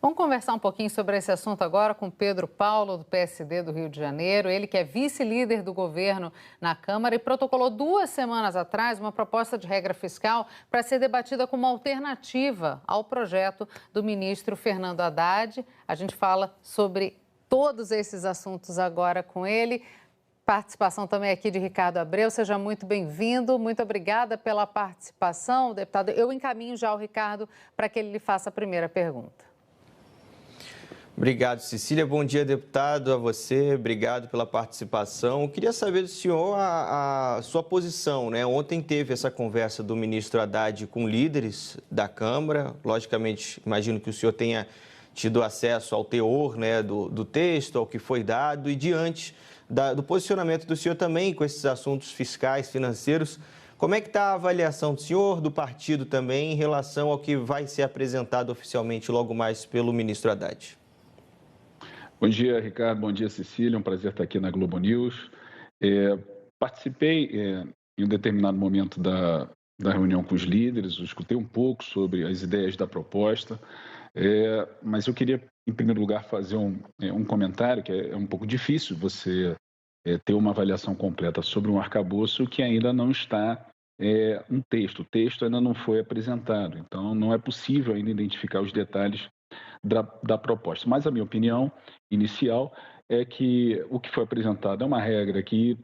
Vamos conversar um pouquinho sobre esse assunto agora com Pedro Paulo, do PSD do Rio de Janeiro. Ele que é vice-líder do governo na Câmara e protocolou 2 semanas atrás uma proposta de regra fiscal para ser debatida como alternativa ao projeto do ministro Fernando Haddad. A gente fala sobre todos esses assuntos agora com ele. Participação também aqui de Ricardo Abreu. Seja muito bem-vindo. Muito obrigada pela participação, deputado. Eu encaminho já o Ricardo para que ele lhe faça a primeira pergunta. Obrigado, Cecília. Bom dia, deputado, a você. Obrigado pela participação. Eu queria saber do senhor a sua posição, né? Ontem teve essa conversa do ministro Haddad com líderes da Câmara. Logicamente, imagino que o senhor tenha tido acesso ao teor, né, do texto, ao que foi dado, e diante do posicionamento do senhor também com esses assuntos fiscais, financeiros, como é que está a avaliação do senhor, do partido também, em relação ao que vai ser apresentado oficialmente logo mais pelo ministro Haddad? Bom dia, Ricardo. Bom dia, Cecília. Um prazer estar aqui na Globo News. Participei em um determinado momento da reunião com os líderes, eu escutei um pouco sobre as ideias da proposta, mas eu queria, em primeiro lugar, fazer um comentário, que é um pouco difícil você ter uma avaliação completa sobre um arcabouço que ainda não está um texto. O texto ainda não foi apresentado, então não é possível ainda identificar os detalhes da proposta. Mas a minha opinião inicial é que o que foi apresentado é uma regra que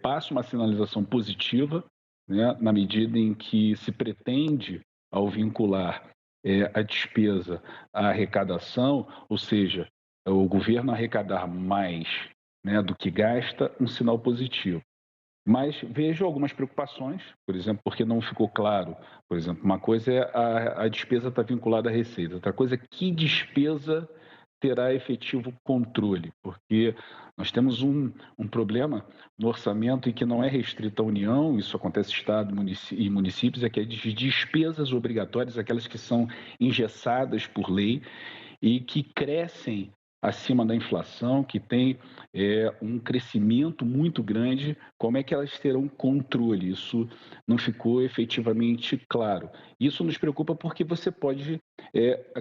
passa uma sinalização positiva, né, na medida em que se pretende, ao vincular a despesa à arrecadação, ou seja, o governo arrecadar mais, né, do que gasta, um sinal positivo. Mas vejo algumas preocupações, por exemplo, porque não ficou claro. Por exemplo, uma coisa é a despesa estar vinculada à receita, outra coisa é que despesa terá efetivo controle, porque nós temos um problema no orçamento e que não é restrito à União, isso acontece em Estado e municípios, é que é de despesas obrigatórias, aquelas que são engessadas por lei e que crescem acima da inflação, que tem um crescimento muito grande, como é que elas terão controle? Isso não ficou efetivamente claro. Isso nos preocupa porque você pode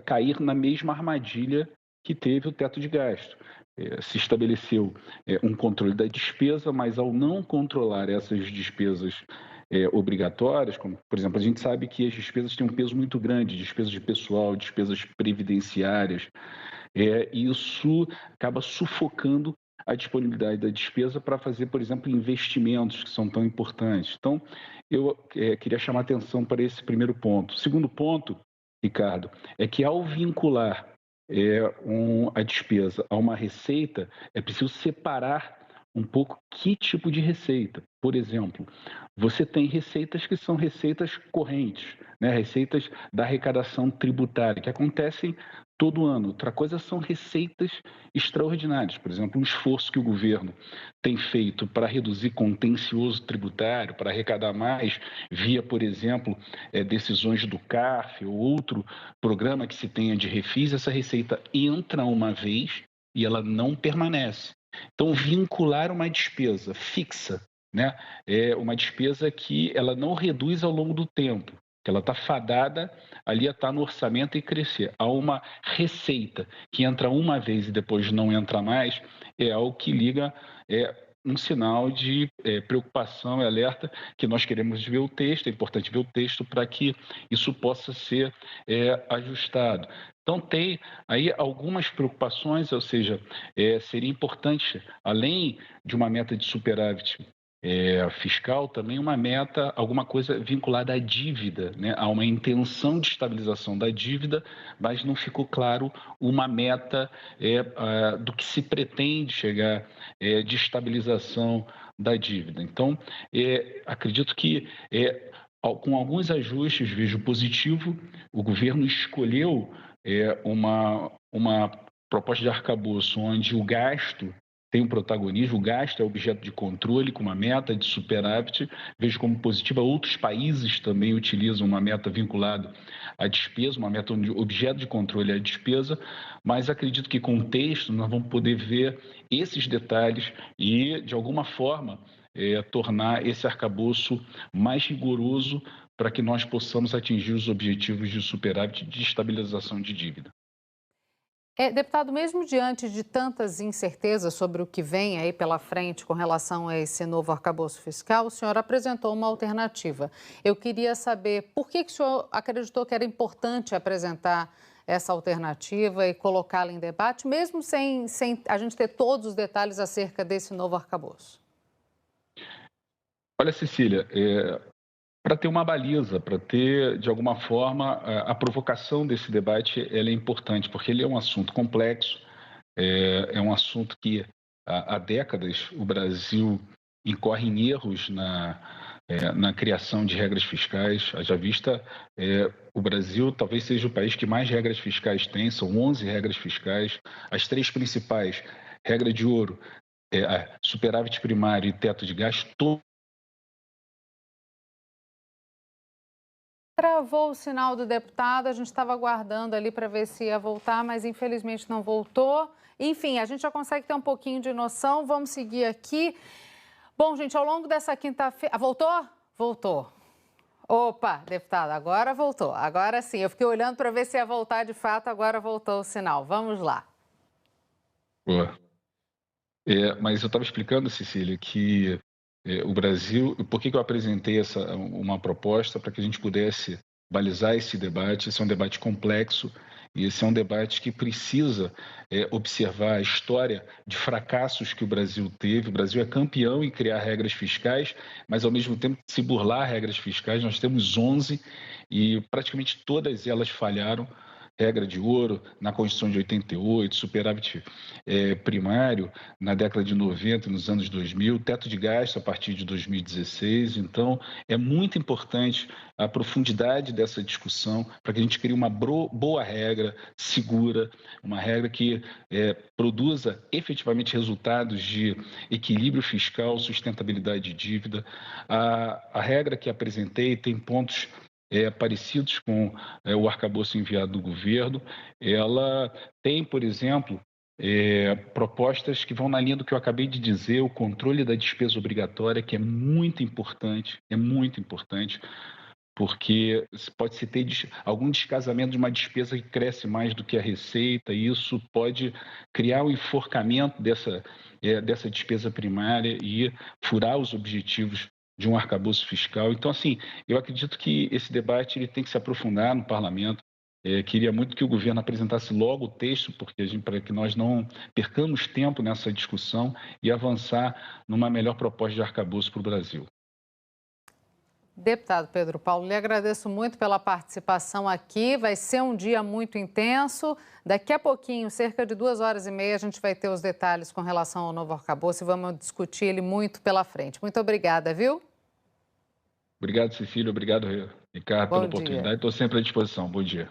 cair na mesma armadilha que teve o teto de gasto. Se estabeleceu um controle da despesa, mas ao não controlar essas despesas obrigatórias, como, por exemplo, a gente sabe que as despesas têm um peso muito grande, despesas de pessoal, despesas previdenciárias, isso acaba sufocando a disponibilidade da despesa para fazer, por exemplo, investimentos que são tão importantes. Então, eu queria chamar atenção para esse primeiro ponto. O segundo ponto, Ricardo, é que ao vincular a despesa a uma receita, é preciso separar um pouco que tipo de receita. Por exemplo, você tem receitas que são receitas correntes, né? Receitas da arrecadação tributária, que acontecem todo ano. Outra coisa são receitas extraordinárias. Por exemplo, um esforço que o governo tem feito para reduzir contencioso tributário, para arrecadar mais, via, por exemplo, decisões do CARF ou outro programa que se tenha de refis, essa receita entra uma vez e ela não permanece. Então, vincular uma despesa fixa, né, é uma despesa que ela não reduz ao longo do tempo, que ela está fadada ali a estar no orçamento e crescer. Há uma receita que entra uma vez e depois não entra mais, é algo que liga um sinal de preocupação e alerta que nós queremos ver o texto, é importante ver o texto para que isso possa ser ajustado. Então, tem aí algumas preocupações, ou seja, seria importante, além de uma meta de superávit fiscal, também uma meta, alguma coisa vinculada à dívida, né? Há uma intenção de estabilização da dívida, mas não ficou claro uma meta do que se pretende chegar de estabilização da dívida. Então, acredito que com alguns ajustes, vejo positivo, o governo escolheu uma proposta de arcabouço onde o gasto tem um protagonismo, o gasto é objeto de controle com uma meta de superávit, vejo como positiva. Outros países também utilizam uma meta vinculada à despesa, uma meta onde o objeto de controle é a despesa, mas acredito que com o texto nós vamos poder ver esses detalhes e, de alguma forma, tornar esse arcabouço mais rigoroso para que nós possamos atingir os objetivos de superávit de estabilização de dívida. Deputado, mesmo diante de tantas incertezas sobre o que vem aí pela frente com relação a esse novo arcabouço fiscal, o senhor apresentou uma alternativa. Eu queria saber por que o senhor acreditou que era importante apresentar essa alternativa e colocá-la em debate, mesmo sem a gente ter todos os detalhes acerca desse novo arcabouço. Olha, Cecília, para ter uma baliza, para ter, de alguma forma, a provocação desse debate, ela é importante, porque ele é um assunto complexo, é um assunto que há décadas o Brasil incorre em erros na criação de regras fiscais. Haja vista, o Brasil talvez seja o país que mais regras fiscais tem, são 11 regras fiscais. As três principais, regra de ouro, superávit primário e teto de gasto. Travou o sinal do deputado, a gente estava aguardando ali para ver se ia voltar, mas infelizmente não voltou. Enfim, a gente já consegue ter um pouquinho de noção, vamos seguir aqui. Bom, gente, ao longo dessa quinta-feira... Voltou? Voltou. Opa, deputado, agora voltou. Agora sim, eu fiquei olhando para ver se ia voltar de fato, agora voltou o sinal. Vamos lá. Boa. Mas eu estava explicando, Cecília, que o Brasil, por que eu apresentei uma proposta para que a gente pudesse balizar esse debate. Esse é um debate complexo e esse é um debate que precisa observar a história de fracassos que o Brasil teve. O Brasil é campeão em criar regras fiscais, mas ao mesmo tempo se burlar regras fiscais. Nós temos 11 e praticamente todas elas falharam. Regra de ouro na Constituição de 88, superávit primário na década de 90 e nos anos 2000, teto de gasto a partir de 2016. Então, é muito importante a profundidade dessa discussão para que a gente crie uma boa regra, segura, uma regra que produza efetivamente resultados de equilíbrio fiscal, sustentabilidade de dívida. A regra que apresentei tem pontos parecidos com o arcabouço enviado do governo. Ela tem, por exemplo, propostas que vão na linha do que eu acabei de dizer, o controle da despesa obrigatória, que é muito importante, porque pode-se ter algum descasamento de uma despesa que cresce mais do que a receita, e isso pode criar um enforcamento dessa despesa primária e furar os objetivos de um arcabouço fiscal. Então, assim, eu acredito que esse debate ele tem que se aprofundar no parlamento. Queria muito que o governo apresentasse logo o texto, para que nós não percamos tempo nessa discussão e avançar numa melhor proposta de arcabouço para o Brasil. Deputado Pedro Paulo, lhe agradeço muito pela participação aqui. Vai ser um dia muito intenso. Daqui a pouquinho, cerca de 2h30, a gente vai ter os detalhes com relação ao novo arcabouço e vamos discutir ele muito pela frente. Muito obrigada, viu? Obrigado, Cecília. Obrigado, Ricardo, pela oportunidade. Estou sempre à disposição. Bom dia.